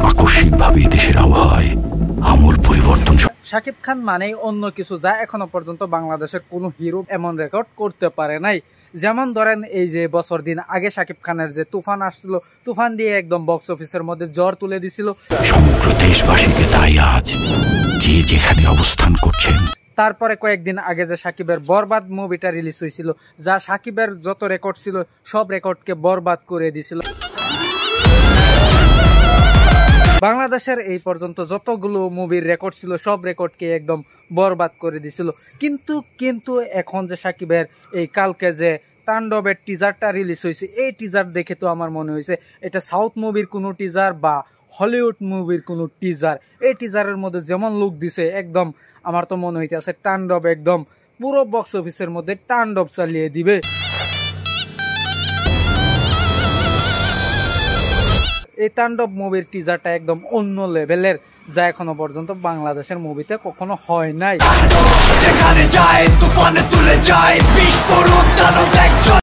আকস্মিকভাবে দেশের আবহাওয়ায় আমূল পরিবর্তন। শাকিব খান মানেই অন্য কিছু, যা এখনো পর্যন্ত বাংলাদেশের কোনো হিরো এমন রেকর্ড করতে পারে নাই। যেমন ধরেন এই যে বছর দিন আগে শাকিব খানের যে তুফান আসছিল, তুফান দিয়ে একদম বক্স অফিসের মধ্যে জ্বর তুলে দিছিল সমগ্র দেশবাসীকে। তাই আজ যে যেখানে অবস্থান করছেন, তারপরে কয়েকদিন আগে যে শাকিবের বরবাদ মুভিটা রিলিজ হয়েছিল, যা শাকিবের যত রেকর্ড ছিল সব রেকর্ডকে বরবাদ করে দিছিল। বাংলাদেশের এই পর্যন্ত যতগুলো মুভির রেকর্ড ছিল সব রেকর্ডকে একদম বরবাদ করে দিছিল। কিন্তু এখন যে শাকিবের এই কালকে যে তাণ্ডবের টিজারটা রিলিজ হয়েছে, এই টিজার দেখে তো আমার মনে হয়েছে এটা সাউথ মুভির কোনো টিজার বা হলিউড মুভির কোনো টিজার। এই টিজারের মধ্যে যেমন লুক দিছে একদম আমার তো মনে হইতেছে তাণ্ডব একদম পুরো বক্স অফিসের মধ্যে তাণ্ডব চালিয়ে দিবে। এই তাণ্ডব মুভির টিজারটা একদম অন্য লেভেলের, যা এখনো পর্যন্ত বাংলাদেশের মুভিতে কখনো হয় নাই।